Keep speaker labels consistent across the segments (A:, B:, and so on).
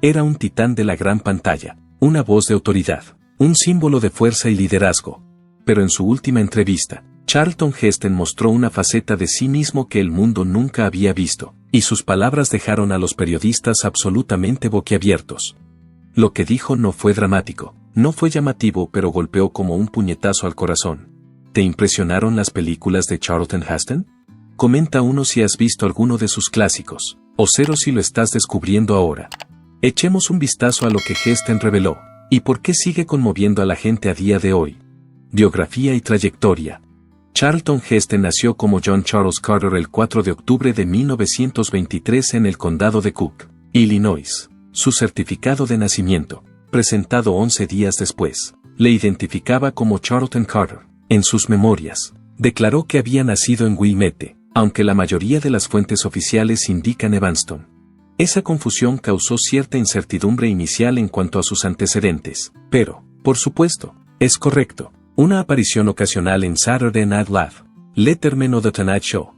A: Era un titán de la gran pantalla, una voz de autoridad, un símbolo de fuerza y liderazgo. Pero en su última entrevista, Charlton Heston mostró una faceta de sí mismo que el mundo nunca había visto, y sus palabras dejaron a los periodistas absolutamente boquiabiertos. Lo que dijo no fue dramático, no fue llamativo, pero golpeó como un puñetazo al corazón. ¿Te impresionaron las películas de Charlton Heston? Comenta 1 si has visto alguno de sus clásicos, o 0 si lo estás descubriendo ahora. Echemos un vistazo a lo que Heston reveló, y por qué sigue conmoviendo a la gente a día de hoy. Biografía y trayectoria. Charlton Heston nació como John Charles Carter el 4 de octubre de 1923 en el condado de Cook, Illinois. Su certificado de nacimiento, presentado 11 días después, le identificaba como Charlton Carter. En sus memorias, declaró que había nacido en Wilmette, aunque la mayoría de las fuentes oficiales indican Evanston. Esa confusión causó cierta incertidumbre inicial en cuanto a sus antecedentes, pero, por supuesto, es correcto. Una aparición ocasional en Saturday Night Live, Letterman o The Tonight Show.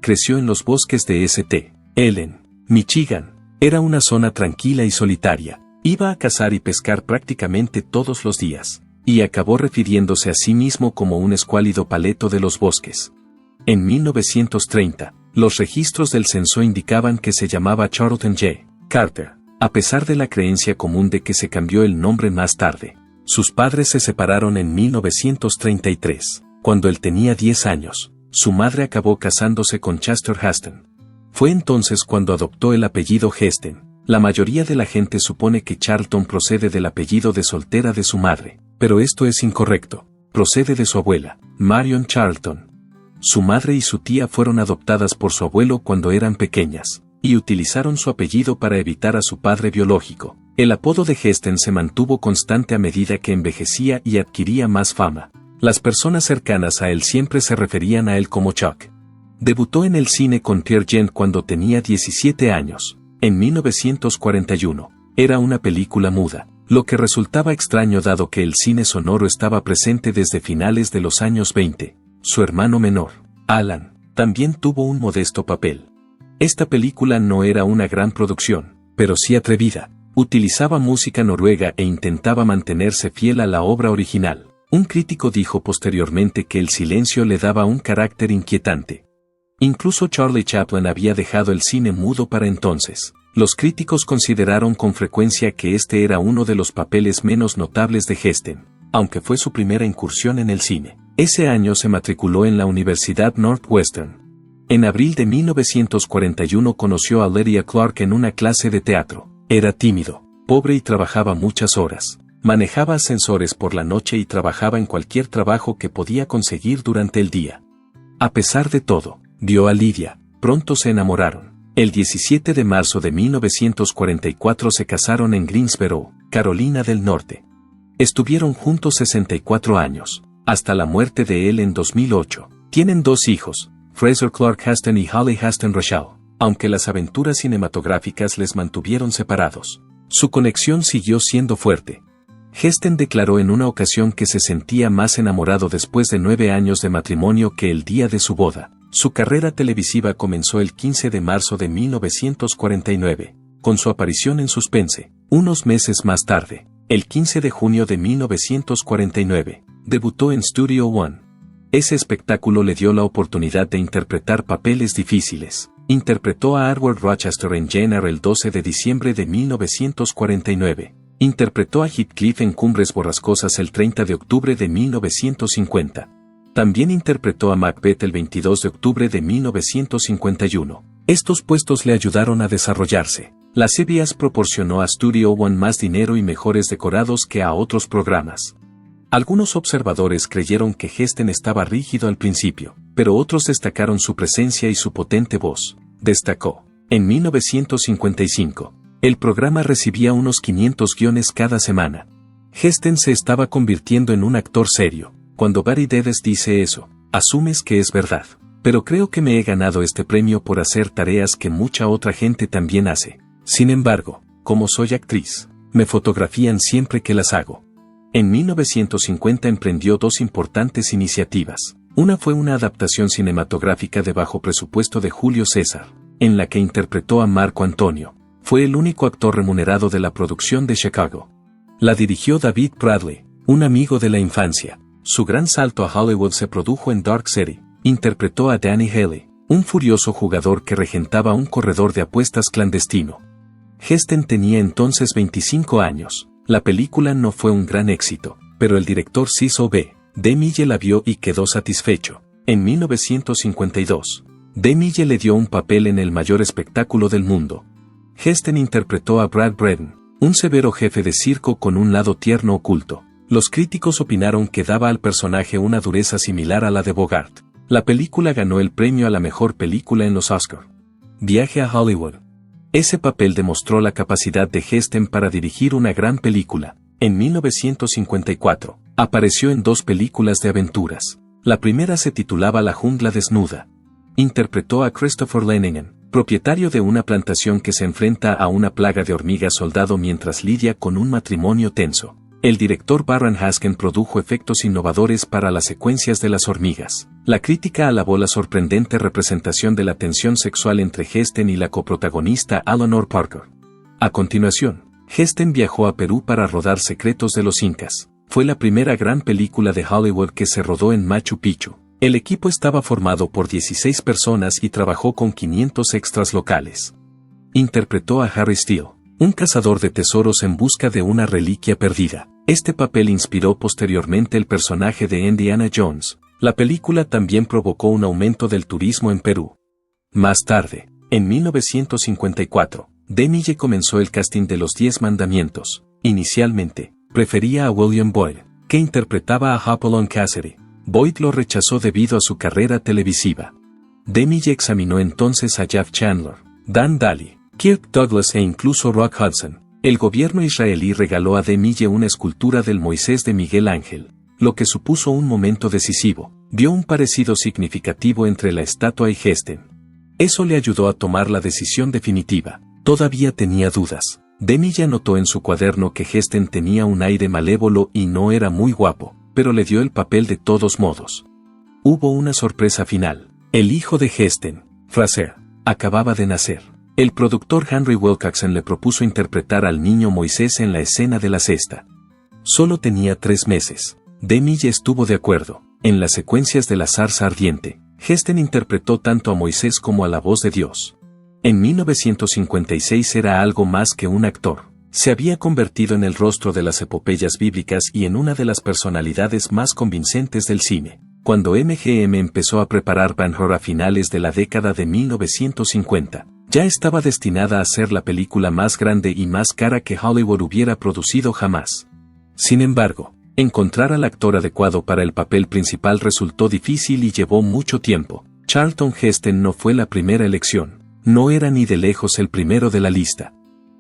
A: Creció en los bosques de St. Helens, Michigan. Era una zona tranquila y solitaria. Iba a cazar y pescar prácticamente todos los días, y acabó refiriéndose a sí mismo como un escuálido paleto de los bosques. En 1930, los registros del censo indicaban que se llamaba Charlton J. Carter, a pesar de la creencia común de que se cambió el nombre más tarde. Sus padres se separaron en 1933, cuando él tenía 10 años. Su madre acabó casándose con Chester Heston. Fue entonces cuando adoptó el apellido Heston. La mayoría de la gente supone que Charlton procede del apellido de soltera de su madre, pero esto es incorrecto. Procede de su abuela, Marion Charlton. Su madre y su tía fueron adoptadas por su abuelo cuando eran pequeñas, y utilizaron su apellido para evitar a su padre biológico. El apodo de Heston se mantuvo constante a medida que envejecía y adquiría más fama. Las personas cercanas a él siempre se referían a él como Chuck. Debutó en el cine con Peer Gynt cuando tenía 17 años, en 1941. Era una película muda, lo que resultaba extraño dado que el cine sonoro estaba presente desde finales de los años 20. Su hermano menor, Alan, también tuvo un modesto papel. Esta película no era una gran producción, pero sí atrevida. Utilizaba música noruega e intentaba mantenerse fiel a la obra original. Un crítico dijo posteriormente que el silencio le daba un carácter inquietante. Incluso Charlie Chaplin había dejado el cine mudo para entonces. Los críticos consideraron con frecuencia que este era uno de los papeles menos notables de Heston, aunque fue su primera incursión en el cine. Ese año se matriculó en la Universidad Northwestern. En abril de 1941 conoció a Lydia Clark en una clase de teatro. Era tímido, pobre y trabajaba muchas horas. Manejaba ascensores por la noche y trabajaba en cualquier trabajo que podía conseguir durante el día. A pesar de todo, vio a Lydia, pronto se enamoraron. El 17 de marzo de 1944 se casaron en Greensboro, Carolina del Norte. Estuvieron juntos 64 años, hasta la muerte de él en 2008. Tienen 2 hijos, Fraser Clark Heston y Holly Heston Rochelle, aunque las aventuras cinematográficas les mantuvieron separados. Su conexión siguió siendo fuerte. Heston declaró en una ocasión que se sentía más enamorado después de 9 años de matrimonio que el día de su boda. Su carrera televisiva comenzó el 15 de marzo de 1949, con su aparición en Suspense. Unos meses más tarde, el 15 de junio de 1949, debutó en Studio One. Ese espectáculo le dio la oportunidad de interpretar papeles difíciles. Interpretó a Edward Rochester en Jane Eyre el 12 de diciembre de 1949. Interpretó a Heathcliff en Cumbres Borrascosas el 30 de octubre de 1950. También interpretó a Macbeth el 22 de octubre de 1951. Estos puestos le ayudaron a desarrollarse. La CBS proporcionó a Studio One más dinero y mejores decorados que a otros programas. Algunos observadores creyeron que Heston estaba rígido al principio, pero otros destacaron su presencia y su potente voz. Destacó. En 1955, el programa recibía unos 500 guiones cada semana. Heston se estaba convirtiendo en un actor serio. Cuando Barry Dedes dice eso, asumes que es verdad. Pero creo que me he ganado este premio por hacer tareas que mucha otra gente también hace. Sin embargo, como soy actriz, me fotografían siempre que las hago. En 1950 emprendió 2 importantes iniciativas. Una fue una adaptación cinematográfica de bajo presupuesto de Julio César, en la que interpretó a Marco Antonio. Fue el único actor remunerado de la producción de Chicago. La dirigió David Bradley, un amigo de la infancia. Su gran salto a Hollywood se produjo en Dark City. Interpretó a Danny Haley, un furioso jugador que regentaba un corredor de apuestas clandestino. Heston tenía entonces 25 años. La película no fue un gran éxito, pero el director Cecil B. DeMille la vio y quedó satisfecho. En 1952, DeMille le dio un papel en el mayor espectáculo del mundo. Heston interpretó a Brad Braden, un severo jefe de circo con un lado tierno oculto. Los críticos opinaron que daba al personaje una dureza similar a la de Bogart. La película ganó el premio a la mejor película en los Oscar. Viaje a Hollywood. Ese papel demostró la capacidad de Heston para dirigir una gran película. En 1954, apareció en 2 películas de aventuras. La primera se titulaba La jungla desnuda. Interpretó a Christopher Lennigan, propietario de una plantación que se enfrenta a una plaga de hormigas soldado mientras lidia con un matrimonio tenso. El director Baron Haskin produjo efectos innovadores para las secuencias de las hormigas. La crítica alabó la sorprendente representación de la tensión sexual entre Heston y la coprotagonista Eleanor Parker. A continuación, Heston viajó a Perú para rodar Secretos de los Incas. Fue la primera gran película de Hollywood que se rodó en Machu Picchu. El equipo estaba formado por 16 personas y trabajó con 500 extras locales. Interpretó a Harry Steele, un cazador de tesoros en busca de una reliquia perdida. Este papel inspiró posteriormente el personaje de Indiana Jones. La película también provocó un aumento del turismo en Perú. Más tarde, en 1954, DeMille comenzó el casting de Los 10 Mandamientos. Inicialmente, prefería a William Boyd, que interpretaba a Hopalong Cassidy. Boyd lo rechazó debido a su carrera televisiva. DeMille examinó entonces a Jeff Chandler, Dan Daly, Kirk Douglas e incluso Rock Hudson. El gobierno israelí regaló a DeMille una escultura del Moisés de Miguel Ángel, lo que supuso un momento decisivo. Vio un parecido significativo entre la estatua y Heston. Eso le ayudó a tomar la decisión definitiva. Todavía tenía dudas. DeMille anotó en su cuaderno que Heston tenía un aire malévolo y no era muy guapo, pero le dio el papel de todos modos. Hubo una sorpresa final. El hijo de Heston, Fraser, acababa de nacer. El productor Henry Wilcoxon le propuso interpretar al niño Moisés en la escena de la cesta. Solo tenía 3 meses. DeMille estuvo de acuerdo. En las secuencias de la zarza ardiente, Heston interpretó tanto a Moisés como a la voz de Dios. En 1956 era algo más que un actor. Se había convertido en el rostro de las epopeyas bíblicas y en una de las personalidades más convincentes del cine. Cuando MGM empezó a preparar Ben-Hur a finales de la década de 1950, ya estaba destinada a ser la película más grande y más cara que Hollywood hubiera producido jamás. Sin embargo, encontrar al actor adecuado para el papel principal resultó difícil y llevó mucho tiempo. Charlton Heston no fue la primera elección. No era ni de lejos el primero de la lista.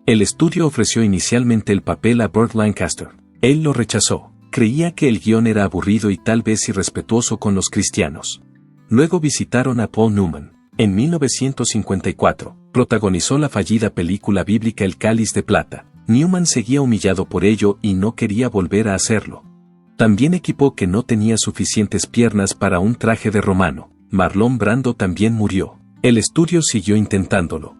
A: El estudio ofreció inicialmente el papel a Burt Lancaster. Él lo rechazó. Creía que el guión era aburrido y tal vez irrespetuoso con los cristianos. Luego visitaron a Paul Newman. En 1954, protagonizó la fallida película bíblica El Cáliz de Plata. Newman seguía humillado por ello y no quería volver a hacerlo. También equipó que no tenía suficientes piernas para un traje de romano. Marlon Brando también murió. El estudio siguió intentándolo.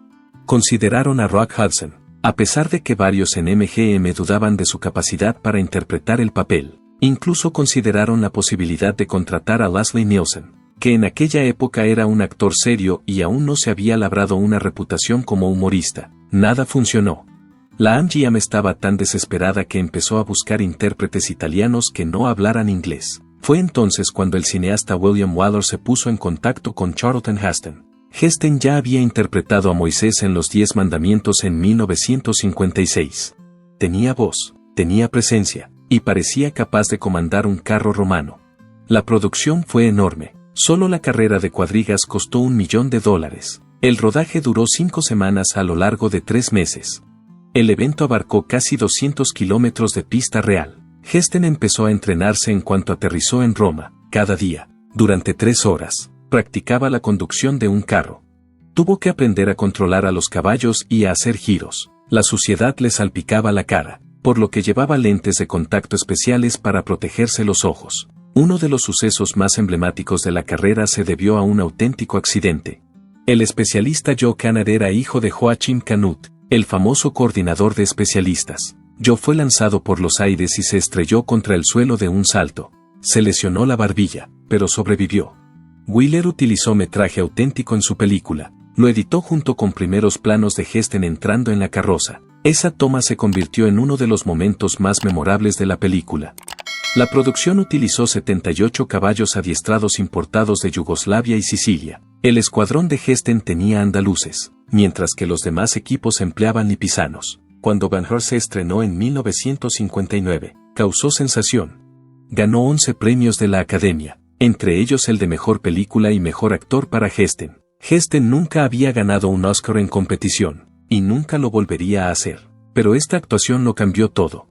A: Consideraron a Rock Hudson, a pesar de que varios en MGM dudaban de su capacidad para interpretar el papel. Incluso consideraron la posibilidad de contratar a Leslie Nielsen, que en aquella época era un actor serio y aún no se había labrado una reputación como humorista. Nada funcionó. La MGM estaba tan desesperada que empezó a buscar intérpretes italianos que no hablaran inglés. Fue entonces cuando el cineasta William Wyler se puso en contacto con Charlton Heston. Heston ya había interpretado a Moisés en Los 10 Mandamientos en 1956. Tenía voz, tenía presencia, y parecía capaz de comandar un carro romano. La producción fue enorme. Solo la carrera de cuadrigas costó $1 millón. El rodaje duró 5 semanas a lo largo de 3 meses. El evento abarcó casi 200 kilómetros de pista real. Heston empezó a entrenarse en cuanto aterrizó en Roma. Cada día, durante 3 horas, practicaba la conducción de un carro. Tuvo que aprender a controlar a los caballos y a hacer giros. La suciedad le salpicaba la cara, por lo que llevaba lentes de contacto especiales para protegerse los ojos. Uno de los sucesos más emblemáticos de la carrera se debió a un auténtico accidente. El especialista Joe Canard era hijo de Joachim Canut, el famoso coordinador de especialistas. Joe fue lanzado por los aires y se estrelló contra el suelo de un salto. Se lesionó la barbilla, pero sobrevivió. Wheeler utilizó metraje auténtico en su película. Lo editó junto con primeros planos de Heston entrando en la carroza. Esa toma se convirtió en uno de los momentos más memorables de la película. La producción utilizó 78 caballos adiestrados importados de Yugoslavia y Sicilia. El escuadrón de Heston tenía andaluces, mientras que los demás equipos empleaban lipizanos. Cuando Ben-Hur se estrenó en 1959, causó sensación. Ganó 11 premios de la Academia, entre ellos el de Mejor Película y Mejor Actor para Heston. Heston nunca había ganado un Oscar en competición, y nunca lo volvería a hacer. Pero esta actuación lo cambió todo.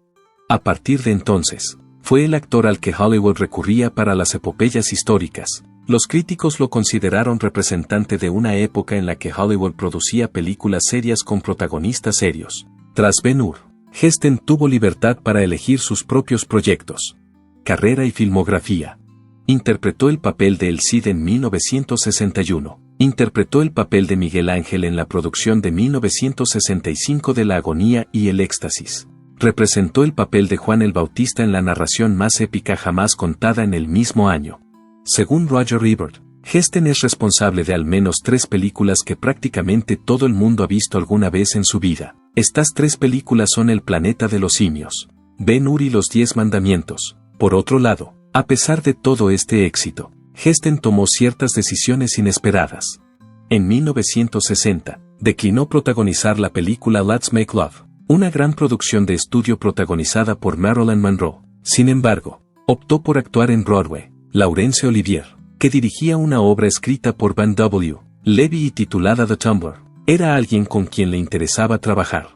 A: A partir de entonces, fue el actor al que Hollywood recurría para las epopeyas históricas. Los críticos lo consideraron representante de una época en la que Hollywood producía películas serias con protagonistas serios. Tras Ben-Hur, Heston tuvo libertad para elegir sus propios proyectos. Carrera y filmografía. Interpretó el papel de El Cid en 1961. Interpretó el papel de Miguel Ángel en la producción de 1965 de La Agonía y el Éxtasis. Representó el papel de Juan el Bautista en la narración más épica jamás contada en el mismo año. Según Roger Ebert, Heston es responsable de al menos 3 películas que prácticamente todo el mundo ha visto alguna vez en su vida. Estas 3 películas son El planeta de los simios, Ben-Hur y Los 10 mandamientos. Por otro lado, a pesar de todo este éxito, Heston tomó ciertas decisiones inesperadas. En 1960, declinó protagonizar la película Let's Make Love, una gran producción de estudio protagonizada por Marilyn Monroe. Sin embargo, optó por actuar en Broadway. Laurence Olivier, que dirigía una obra escrita por Van W. Levy y titulada The Tumbler, era alguien con quien le interesaba trabajar.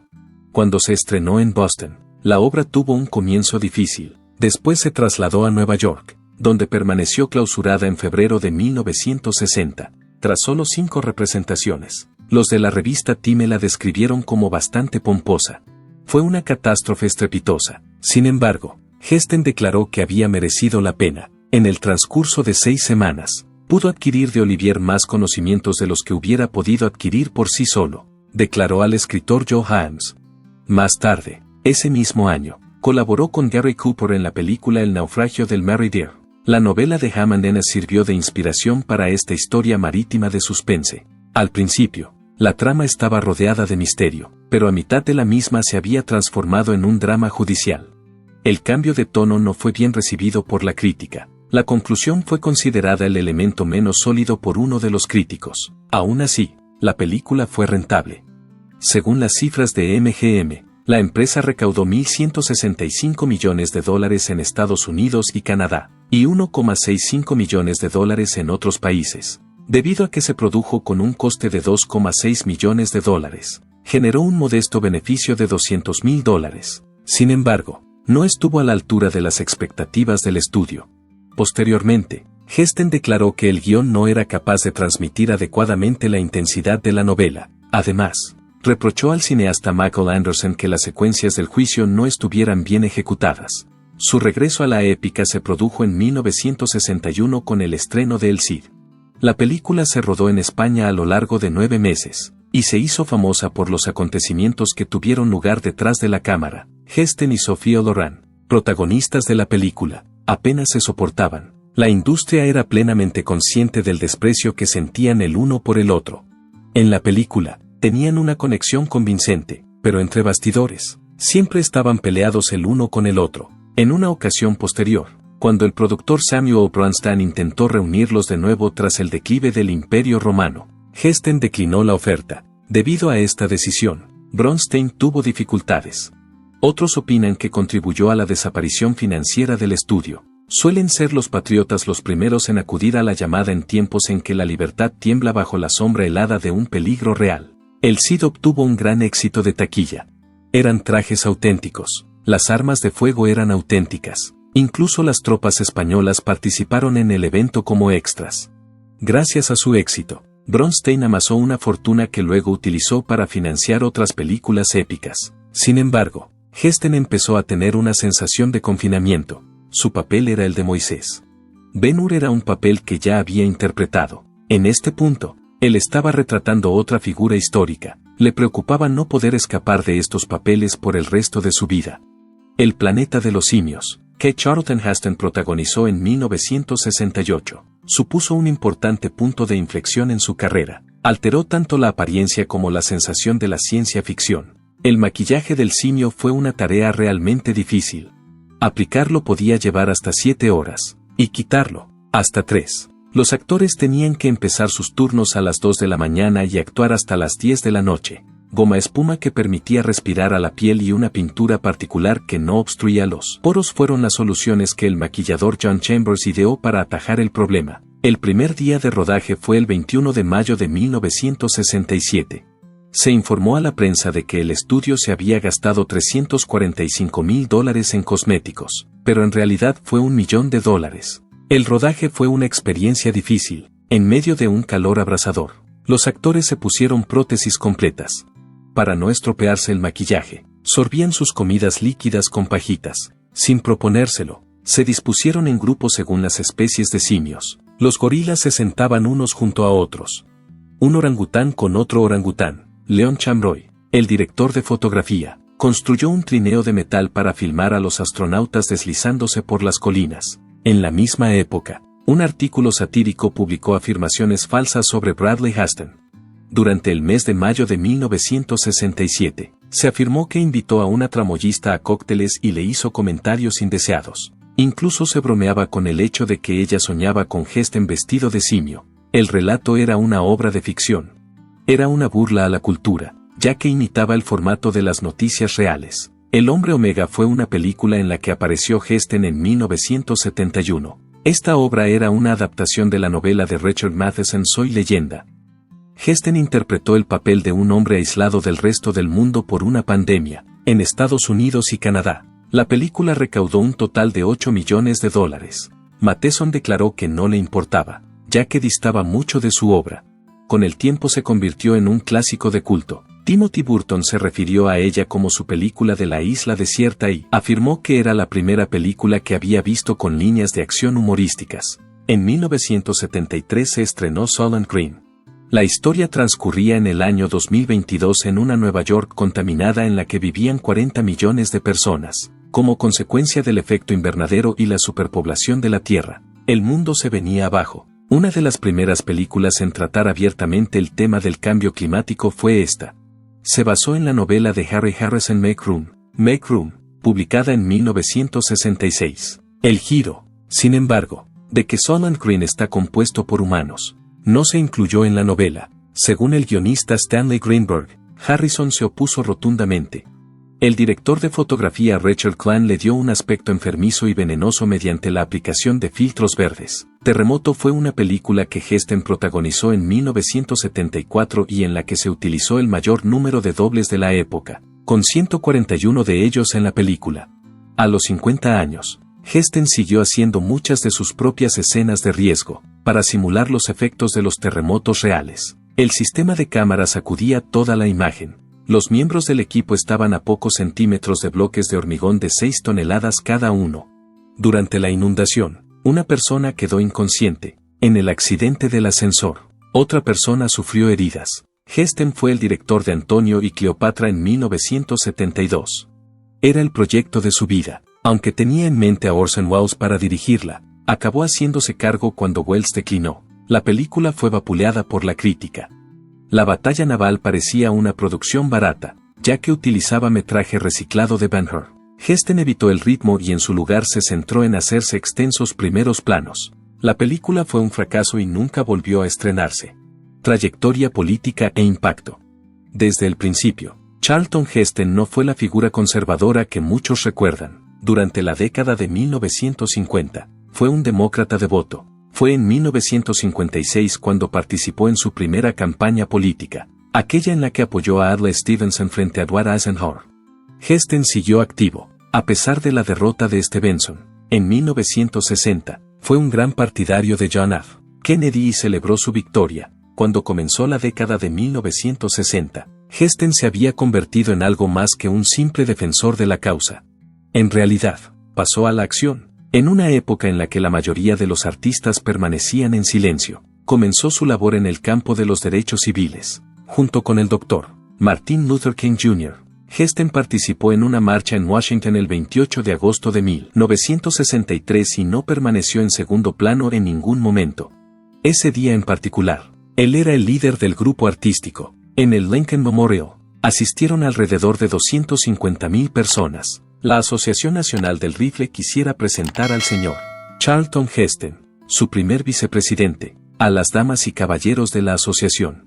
A: Cuando se estrenó en Boston, la obra tuvo un comienzo difícil. Después se trasladó a Nueva York, donde permaneció clausurada en febrero de 1960. Tras solo 5 representaciones, los de la revista Time la describieron como bastante pomposa. Fue una catástrofe estrepitosa. Sin embargo, Heston declaró que había merecido la pena. En el transcurso de 6 semanas, pudo adquirir de Olivier más conocimientos de los que hubiera podido adquirir por sí solo, declaró al escritor Joe Hyams. Más tarde, ese mismo año, colaboró con Gary Cooper en la película El naufragio del Mary Dear. La novela de Hammond Ennis sirvió de inspiración para esta historia marítima de suspense. Al principio, la trama estaba rodeada de misterio, pero a mitad de la misma se había transformado en un drama judicial. El cambio de tono no fue bien recibido por la crítica. La conclusión fue considerada el elemento menos sólido por uno de los críticos. Aún así, la película fue rentable. Según las cifras de MGM, la empresa recaudó $1.165 millones en Estados Unidos y Canadá, y $1.65 millones en otros países. Debido a que se produjo con un coste de $2.6 millones, generó un modesto beneficio de $200.000. Sin embargo, no estuvo a la altura de las expectativas del estudio. Posteriormente, Heston declaró que el guión no era capaz de transmitir adecuadamente la intensidad de la novela. Además, reprochó al cineasta Michael Anderson que las secuencias del juicio no estuvieran bien ejecutadas. Su regreso a la épica se produjo en 1961 con el estreno de El Cid. La película se rodó en España a lo largo de 9 meses, y se hizo famosa por los acontecimientos que tuvieron lugar detrás de la cámara. Heston y Sophia Loren, protagonistas de la película, apenas se soportaban. La industria era plenamente consciente del desprecio que sentían el uno por el otro. En la película, tenían una conexión convincente, pero entre bastidores, siempre estaban peleados el uno con el otro. En una ocasión posterior, cuando el productor Samuel Bronstein intentó reunirlos de nuevo tras el declive del Imperio Romano, Heston declinó la oferta. Debido a esta decisión, Bronstein tuvo dificultades. Otros opinan que contribuyó a la desaparición financiera del estudio. Suelen ser los patriotas los primeros en acudir a la llamada en tiempos en que la libertad tiembla bajo la sombra helada de un peligro real. El Cid obtuvo un gran éxito de taquilla. Eran trajes auténticos, las armas de fuego eran auténticas, incluso las tropas españolas participaron en el evento como extras. Gracias a su éxito, Bronstein amasó una fortuna que luego utilizó para financiar otras películas épicas. Sin embargo, Heston empezó a tener una sensación de confinamiento. Su papel era el de Moisés. Ben-Hur era un papel que ya había interpretado. En este punto, Él estaba retratando otra figura histórica. Le preocupaba no poder escapar de estos papeles por el resto de su vida. El planeta de los simios, que Charlton Heston protagonizó en 1968, supuso un importante punto de inflexión en su carrera. Alteró tanto la apariencia como la sensación de la ciencia ficción. El maquillaje del simio fue una tarea realmente difícil. Aplicarlo podía llevar hasta 7 horas, y quitarlo, hasta 3. Los actores tenían que empezar sus turnos a las 2 de la mañana y actuar hasta las 10 de la noche. Goma espuma que permitía respirar a la piel y una pintura particular que no obstruía los poros fueron las soluciones que el maquillador John Chambers ideó para atajar el problema. El primer día de rodaje fue el 21 de mayo de 1967. Se informó a la prensa de que el estudio se había gastado $345,000 en cosméticos, pero en realidad fue $1 millón. El rodaje fue una experiencia difícil, en medio de un calor abrasador. Los actores se pusieron prótesis completas. Para no estropearse el maquillaje, sorbían sus comidas líquidas con pajitas. Sin proponérselo, se dispusieron en grupos según las especies de simios. Los gorilas se sentaban unos junto a otros. Un orangután con otro orangután. Leon Chamroy, el director de fotografía, construyó un trineo de metal para filmar a los astronautas deslizándose por las colinas. En la misma época, un artículo satírico publicó afirmaciones falsas sobre Bradley Heston. Durante el mes de mayo de 1967, se afirmó que invitó a una tramoyista a cócteles y le hizo comentarios indeseados. Incluso se bromeaba con el hecho de que ella soñaba con Heston vestido de simio. El relato era una obra de ficción. Era una burla a la cultura, ya que imitaba el formato de las noticias reales. El Hombre Omega fue una película en la que apareció Heston en 1971. Esta obra era una adaptación de la novela de Richard Matheson Soy Leyenda. Heston interpretó el papel de un hombre aislado del resto del mundo por una pandemia, en Estados Unidos y Canadá. La película recaudó un total de $8 millones. Matheson declaró que no le importaba, ya que distaba mucho de su obra. Con el tiempo se convirtió en un clásico de culto. Timothy Burton se refirió a ella como su película de la isla desierta y afirmó que era la primera película que había visto con líneas de acción humorísticas. En 1973 se estrenó Soylent Green. La historia transcurría en el año 2022 en una Nueva York contaminada en la que vivían 40 millones de personas. Como consecuencia del efecto invernadero y la superpoblación de la Tierra, el mundo se venía abajo. Una de las primeras películas en tratar abiertamente el tema del cambio climático fue esta. Se basó en la novela de Harry Harrison Make Room, publicada en 1966. El giro, sin embargo, de que Soylent Green está compuesto por humanos, no se incluyó en la novela. Según el guionista Stanley Greenberg, Harrison se opuso rotundamente. El director de fotografía Richard Klan le dio un aspecto enfermizo y venenoso mediante la aplicación de filtros verdes. Terremoto fue una película que Heston protagonizó en 1974 y en la que se utilizó el mayor número de dobles de la época, con 141 de ellos en la película. A los 50 años, Heston siguió haciendo muchas de sus propias escenas de riesgo, para simular los efectos de los terremotos reales. El sistema de cámara sacudía toda la imagen. Los miembros del equipo estaban a pocos centímetros de bloques de hormigón de 6 toneladas cada uno. Durante la inundación, una persona quedó inconsciente. En el accidente del ascensor, otra persona sufrió heridas. Heston fue el director de Antonio y Cleopatra en 1972. Era el proyecto de su vida. Aunque tenía en mente a Orson Welles para dirigirla, acabó haciéndose cargo cuando Welles declinó. La película fue vapuleada por la crítica. La batalla naval parecía una producción barata, ya que utilizaba metraje reciclado de Ben-Hur. Heston evitó el ritmo y en su lugar se centró en hacerse extensos primeros planos. La película fue un fracaso y nunca volvió a estrenarse. Trayectoria política e impacto. Desde el principio, Charlton Heston no fue la figura conservadora que muchos recuerdan. Durante la década de 1950, fue un demócrata devoto. Fue en 1956 cuando participó en su primera campaña política, aquella en la que apoyó a Adlai Stevenson frente a Dwight Eisenhower. Heston siguió activo, a pesar de la derrota de Stevenson. En 1960, fue un gran partidario de John F. Kennedy y celebró su victoria. Cuando comenzó la década de 1960, Heston se había convertido en algo más que un simple defensor de la causa. En realidad, pasó a la acción. En una época en la que la mayoría de los artistas permanecían en silencio, comenzó su labor en el campo de los derechos civiles. Junto con el Dr. Martin Luther King Jr., Heston participó en una marcha en Washington el 28 de agosto de 1963 y no permaneció en segundo plano en ningún momento. Ese día en particular, él era el líder del grupo artístico. En el Lincoln Memorial, asistieron alrededor de 250,000 personas. La Asociación Nacional del Rifle quisiera presentar al señor Charlton Heston, su primer vicepresidente, a las damas y caballeros de la asociación.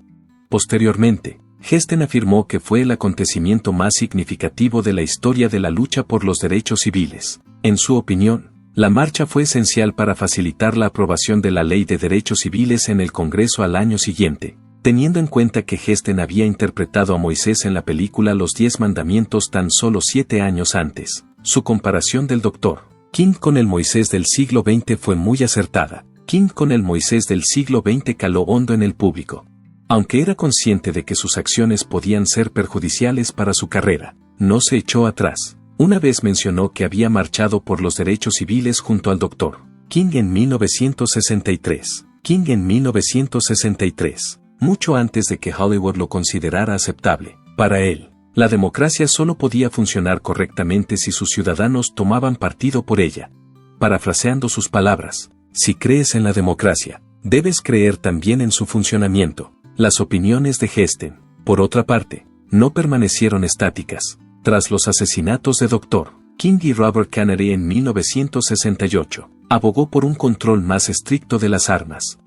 A: Posteriormente, Heston afirmó que fue el acontecimiento más significativo de la historia de la lucha por los derechos civiles. En su opinión, la marcha fue esencial para facilitar la aprobación de la Ley de Derechos Civiles en el Congreso al año siguiente, teniendo en cuenta que Heston había interpretado a Moisés en la película Los 10 Mandamientos tan solo 7 años antes. Su comparación del Dr. King con el Moisés del siglo XX fue muy acertada. King con el Moisés del siglo XX caló hondo en el público. Aunque era consciente de que sus acciones podían ser perjudiciales para su carrera, no se echó atrás. Una vez mencionó que había marchado por los derechos civiles junto al Dr. King en 1963. King en 1963, mucho antes de que Hollywood lo considerara aceptable. Para él, la democracia solo podía funcionar correctamente si sus ciudadanos tomaban partido por ella. Parafraseando sus palabras, si crees en la democracia, debes creer también en su funcionamiento. Las opiniones de Heston, por otra parte, no permanecieron estáticas. Tras los asesinatos de Dr. King y Robert Kennedy en 1968, abogó por un control más estricto de las armas.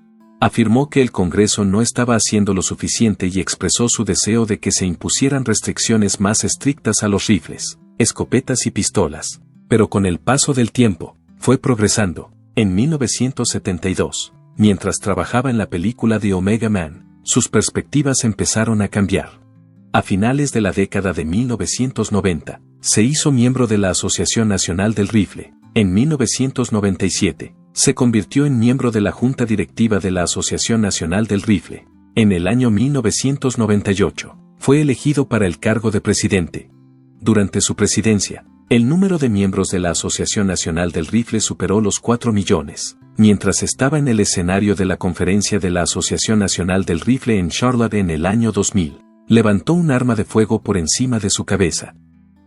A: Afirmó que el Congreso no estaba haciendo lo suficiente y expresó su deseo de que se impusieran restricciones más estrictas a los rifles, escopetas y pistolas. Pero con el paso del tiempo, fue progresando. En 1972, mientras trabajaba en la película The Omega Man, sus perspectivas empezaron a cambiar. A finales de la década de 1990, se hizo miembro de la Asociación Nacional del Rifle. En 1997, se convirtió en miembro de la Junta Directiva de la Asociación Nacional del Rifle. En el año 1998, fue elegido para el cargo de presidente. Durante su presidencia, el número de miembros de la Asociación Nacional del Rifle superó los 4 millones. Mientras estaba en el escenario de la conferencia de la Asociación Nacional del Rifle en Charlotte en el año 2000, levantó un arma de fuego por encima de su cabeza.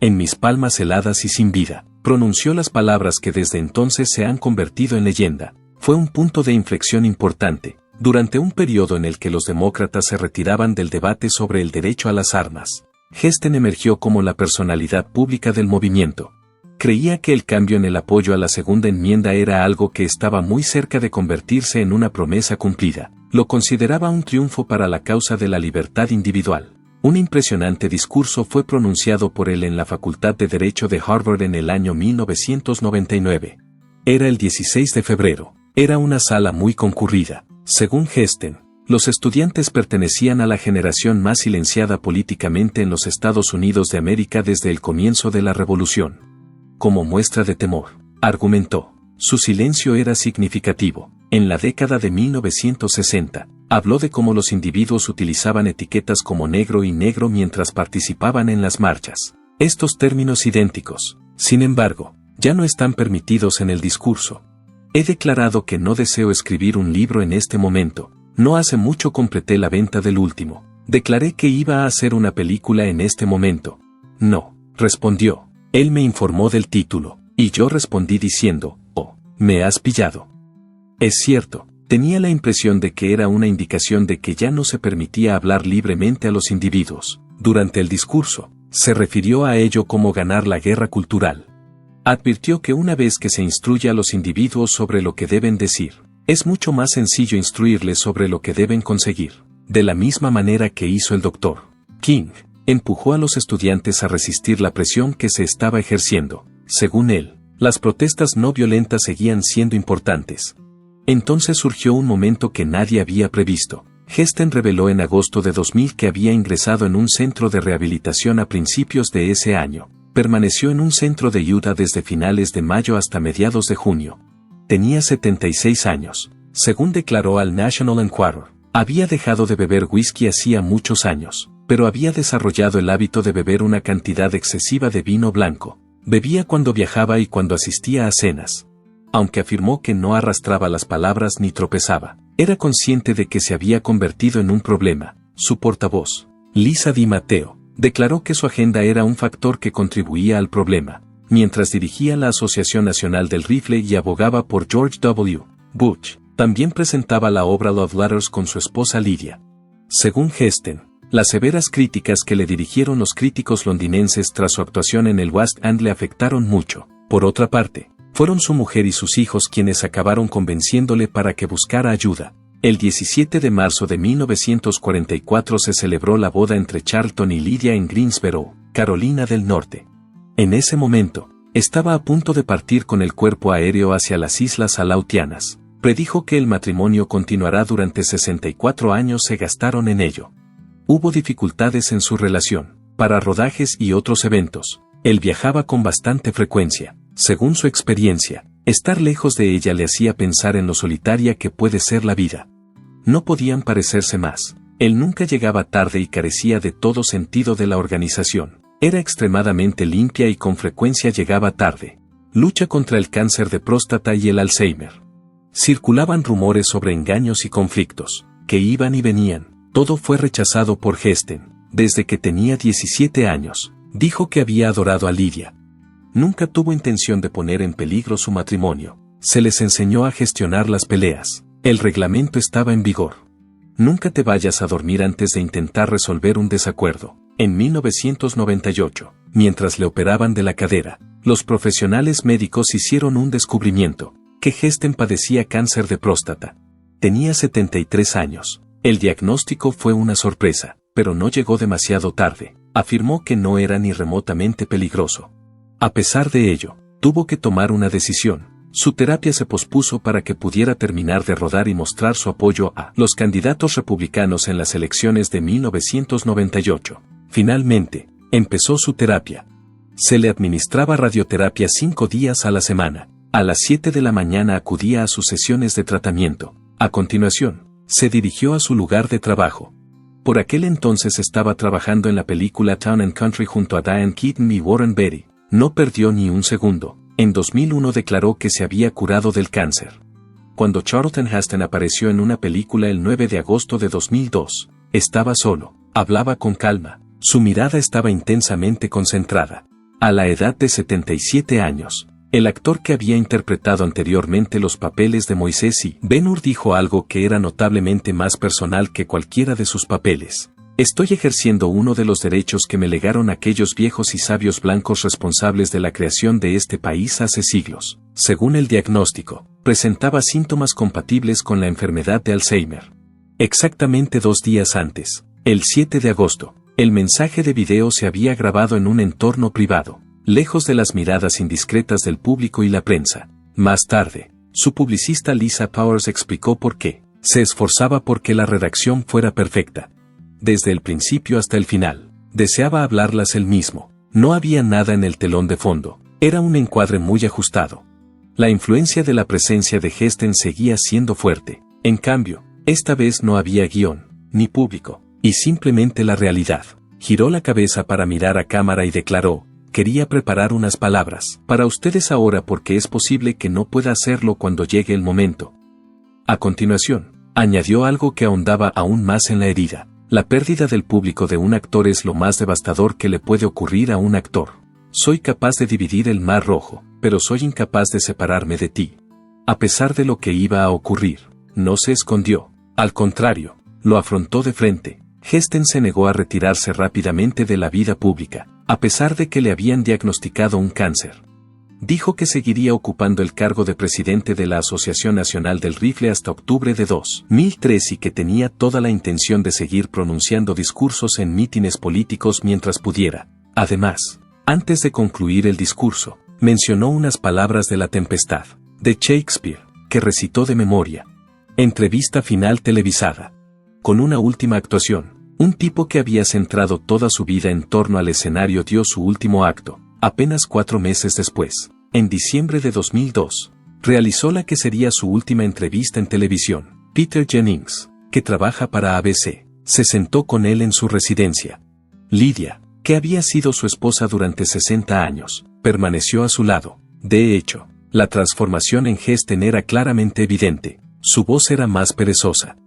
A: En mis palmas heladas y sin vida, pronunció las palabras que desde entonces se han convertido en leyenda. Fue un punto de inflexión importante, durante un periodo en el que los demócratas se retiraban del debate sobre el derecho a las armas. Heston emergió como la personalidad pública del movimiento. Creía que el cambio en el apoyo a la segunda enmienda era algo que estaba muy cerca de convertirse en una promesa cumplida. Lo consideraba un triunfo para la causa de la libertad individual. Un impresionante discurso fue pronunciado por él en la Facultad de Derecho de Harvard en el año 1999. Era el 16 de febrero. Era una sala muy concurrida. Según Heston, los estudiantes pertenecían a la generación más silenciada políticamente en los Estados Unidos de América desde el comienzo de la Revolución. Como muestra de temor, argumentó, su silencio era significativo. En la década de 1960, habló de cómo los individuos utilizaban etiquetas como negro y negro mientras participaban en las marchas. Estos términos idénticos, sin embargo, ya no están permitidos en el discurso. He declarado que no deseo escribir un libro en este momento. No hace mucho completé la venta del último. Declaré que iba a hacer una película en este momento. No, respondió. Él me informó del título, y yo respondí diciendo, oh, me has pillado. Es cierto, tenía la impresión de que era una indicación de que ya no se permitía hablar libremente a los individuos. Durante el discurso, se refirió a ello como ganar la guerra cultural. Advirtió que una vez que se instruye a los individuos sobre lo que deben decir, es mucho más sencillo instruirles sobre lo que deben conseguir. De la misma manera que hizo el Dr. King, empujó a los estudiantes a resistir la presión que se estaba ejerciendo. Según él, las protestas no violentas seguían siendo importantes. Entonces surgió un momento que nadie había previsto. Heston reveló en agosto de 2000 que había ingresado en un centro de rehabilitación a principios de ese año. Permaneció en un centro de Utah desde finales de mayo hasta mediados de junio. Tenía 76 años. Según declaró al National Enquirer, había dejado de beber whisky hacía muchos años, pero había desarrollado el hábito de beber una cantidad excesiva de vino blanco. Bebía cuando viajaba y cuando asistía a cenas. Aunque afirmó que no arrastraba las palabras ni tropezaba, Era consciente de que se había convertido en un problema. Su portavoz, Lisa Di Matteo, declaró que su agenda era un factor que contribuía al problema, mientras dirigía la Asociación Nacional del Rifle y abogaba por George W. Bush. También presentaba la obra Love Letters con su esposa Lydia. Según Heston, las severas críticas que le dirigieron los críticos londinenses tras su actuación en el West End le afectaron mucho. Por otra parte, fueron su mujer y sus hijos quienes acabaron convenciéndole para que buscara ayuda. El 17 de marzo de 1944 se celebró la boda entre Charlton y Lydia en Greensboro, Carolina del Norte. En ese momento, estaba a punto de partir con el cuerpo aéreo hacia las Islas Aleutianas. Predijo que el matrimonio continuará durante 64 años. Se gastaron en ello. Hubo dificultades en su relación. Para rodajes y otros eventos, él viajaba con bastante frecuencia. Según su experiencia, estar lejos de ella le hacía pensar en lo solitaria que puede ser la vida. No podían parecerse más. Él nunca llegaba tarde y carecía de todo sentido de la organización. Era extremadamente limpia y con frecuencia llegaba tarde. Lucha contra el cáncer de próstata y el Alzheimer. Circulaban rumores sobre engaños y conflictos, que iban y venían. Todo fue rechazado por Heston. Desde que tenía 17 años, dijo que había adorado a Lydia. Nunca tuvo intención de poner en peligro su matrimonio. Se les enseñó a gestionar las peleas. El reglamento estaba en vigor. Nunca te vayas a dormir antes de intentar resolver un desacuerdo. En 1998, mientras le operaban de la cadera, los profesionales médicos hicieron un descubrimiento, que Heston padecía cáncer de próstata. Tenía 73 años. El diagnóstico fue una sorpresa, pero no llegó demasiado tarde. Afirmó que no era ni remotamente peligroso. A pesar de ello, tuvo que tomar una decisión. Su terapia se pospuso para que pudiera terminar de rodar y mostrar su apoyo a los candidatos republicanos en las elecciones de 1998. Finalmente, empezó su terapia. Se le administraba radioterapia 5 días a la semana. A las 7 de la mañana acudía a sus sesiones de tratamiento. A continuación, se dirigió a su lugar de trabajo. Por aquel entonces estaba trabajando en la película Town and Country junto a Diane Keaton y Warren Beatty. No perdió ni un segundo. En 2001 declaró que se había curado del cáncer. Cuando Charlton Heston apareció en una película el 9 de agosto de 2002, estaba solo, hablaba con calma, su mirada estaba intensamente concentrada. A la edad de 77 años, el actor que había interpretado anteriormente los papeles de Moisés y Ben-Hur dijo algo que era notablemente más personal que cualquiera de sus papeles. Estoy ejerciendo uno de los derechos que me legaron aquellos viejos y sabios blancos responsables de la creación de este país hace siglos. Según el diagnóstico, presentaba síntomas compatibles con la enfermedad de Alzheimer. Exactamente 2 días antes, el 7 de agosto, el mensaje de video se había grabado en un entorno privado, lejos de las miradas indiscretas del público y la prensa. Más tarde, su publicista Lisa Powers explicó por qué. Se esforzaba porque la redacción fuera perfecta. Desde el principio hasta el final, deseaba hablarlas él mismo. No había nada en el telón de fondo. Era un encuadre muy ajustado. La influencia de la presencia de Heston seguía siendo fuerte. En cambio, esta vez no había guión, ni público, y simplemente la realidad. Giró la cabeza para mirar a cámara y declaró: quería preparar unas palabras para ustedes ahora porque es posible que no pueda hacerlo cuando llegue el momento. A continuación, añadió algo que ahondaba aún más en la herida. La pérdida del público de un actor es lo más devastador que le puede ocurrir a un actor. Soy capaz de dividir el Mar Rojo, pero soy incapaz de separarme de ti. A pesar de lo que iba a ocurrir, no se escondió. Al contrario, lo afrontó de frente. Heston se negó a retirarse rápidamente de la vida pública, a pesar de que le habían diagnosticado un cáncer. Dijo que seguiría ocupando el cargo de presidente de la Asociación Nacional del Rifle hasta octubre de 2003 y que tenía toda la intención de seguir pronunciando discursos en mítines políticos mientras pudiera. Además, antes de concluir el discurso, mencionó unas palabras de La Tempestad, de Shakespeare, que recitó de memoria. Entrevista final televisada. Con una última actuación, un tipo que había centrado toda su vida en torno al escenario dio su último acto. Apenas 4 meses después, en diciembre de 2002, realizó la que sería su última entrevista en televisión. Peter Jennings, que trabaja para ABC, se sentó con él en su residencia. Lydia, que había sido su esposa durante 60 años, permaneció a su lado. De hecho, la transformación en Heston era claramente evidente. Su voz era más perezosa.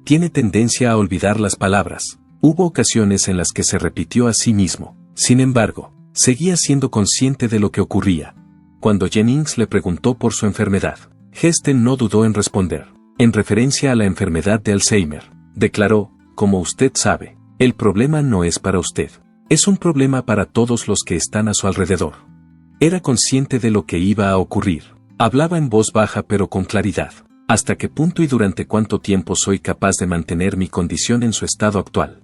A: Tiene tendencia a olvidar las palabras. Hubo ocasiones en las que se repitió a sí mismo. Sin embargo, seguía siendo consciente de lo que ocurría. Cuando Jennings le preguntó por su enfermedad, Heston no dudó en responder. En referencia a la enfermedad de Alzheimer, declaró, como usted sabe, el problema no es para usted. Es un problema para todos los que están a su alrededor. Era consciente de lo que iba a ocurrir. Hablaba en voz baja pero con claridad. ¿Hasta qué punto y durante cuánto tiempo soy capaz de mantener mi condición en su estado actual?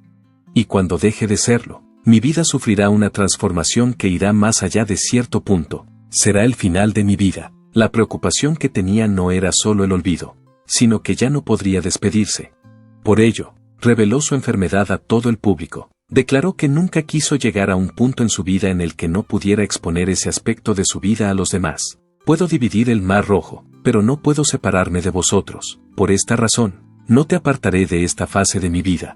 A: Y cuando deje de serlo, mi vida sufrirá una transformación que irá más allá de cierto punto. Será el final de mi vida. La preocupación que tenía no era solo el olvido, sino que ya no podría despedirse. Por ello, reveló su enfermedad a todo el público. Declaró que nunca quiso llegar a un punto en su vida en el que no pudiera exponer ese aspecto de su vida a los demás. Puedo dividir el mar Rojo, pero no puedo separarme de vosotros. Por esta razón, no te apartaré de esta fase de mi vida.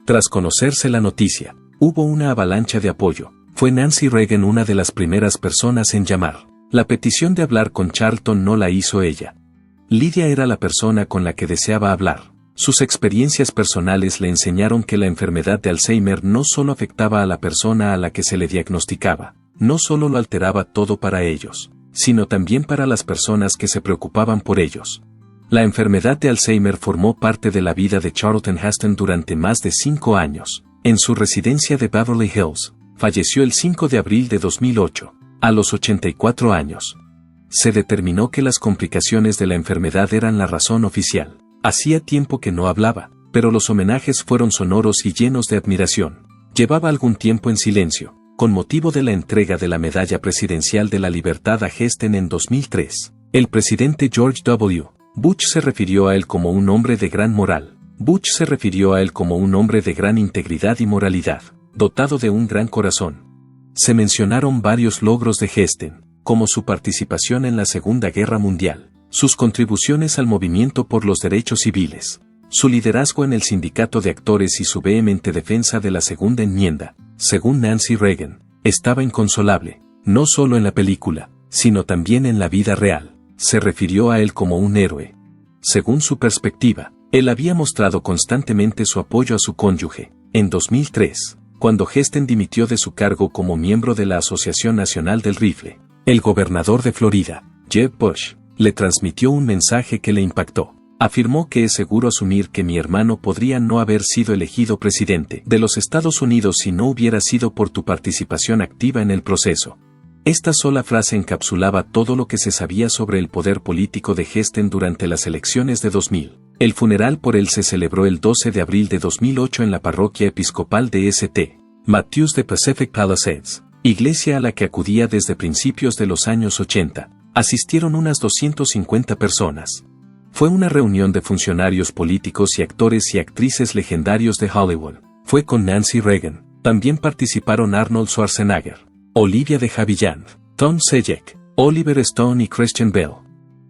A: Tras conocerse la noticia, hubo una avalancha de apoyo. Fue Nancy Reagan una de las primeras personas en llamar. La petición de hablar con Charlton no la hizo ella. Lydia era la persona con la que deseaba hablar. Sus experiencias personales le enseñaron que la enfermedad de Alzheimer no solo afectaba a la persona a la que se le diagnosticaba, no solo lo alteraba todo para ellos, sino también para las personas que se preocupaban por ellos. La enfermedad de Alzheimer formó parte de la vida de Charlton Heston durante más de 5 años. En su residencia de Beverly Hills, falleció el 5 de abril de 2008, a los 84 años. Se determinó que las complicaciones de la enfermedad eran la razón oficial. Hacía tiempo que no hablaba, pero los homenajes fueron sonoros y llenos de admiración. Llevaba algún tiempo en silencio, con motivo de la entrega de la Medalla Presidencial de la Libertad a Heston en 2003. El presidente George W. Bush se refirió a él como un hombre de gran moral. Bush se refirió a él como un hombre de gran integridad y moralidad, dotado de un gran corazón. Se mencionaron varios logros de Heston, como su participación en la Segunda Guerra Mundial, sus contribuciones al movimiento por los derechos civiles, su liderazgo en el sindicato de actores y su vehemente defensa de la Segunda Enmienda. Según Nancy Reagan, estaba inconsolable, no solo en la película, sino también en la vida real. Se refirió a él como un héroe. Según su perspectiva, él había mostrado constantemente su apoyo a su cónyuge. En 2003, cuando Heston dimitió de su cargo como miembro de la Asociación Nacional del Rifle, el gobernador de Florida, Jeb Bush, le transmitió un mensaje que le impactó. Afirmó que es seguro asumir que mi hermano podría no haber sido elegido presidente de los Estados Unidos si no hubiera sido por tu participación activa en el proceso. Esta sola frase encapsulaba todo lo que se sabía sobre el poder político de Heston durante las elecciones de 2000. El funeral por él se celebró el 12 de abril de 2008 en la parroquia episcopal de St. Matthews de Pacific Palisades, iglesia a la que acudía desde principios de los años 80. Asistieron unas 250 personas. Fue una reunión de funcionarios políticos y actores y actrices legendarios de Hollywood. Fue con Nancy Reagan. También participaron Arnold Schwarzenegger, Olivia de Havilland, Tom Selleck, Oliver Stone y Christian Bale.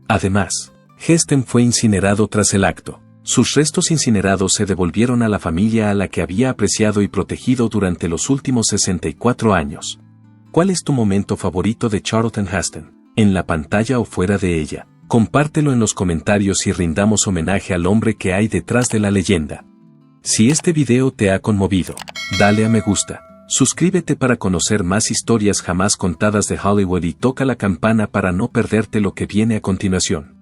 A: Además, Heston fue incinerado tras el acto. Sus restos incinerados se devolvieron a la familia a la que había apreciado y protegido durante los últimos 64 años. ¿Cuál es tu momento favorito de Charlton Heston? ¿En la pantalla o fuera de ella? Compártelo en los comentarios y rindamos homenaje al hombre que hay detrás de la leyenda. Si este video te ha conmovido, dale a me gusta, suscríbete para conocer más historias jamás contadas de Hollywood y toca la campana para no perderte lo que viene a continuación.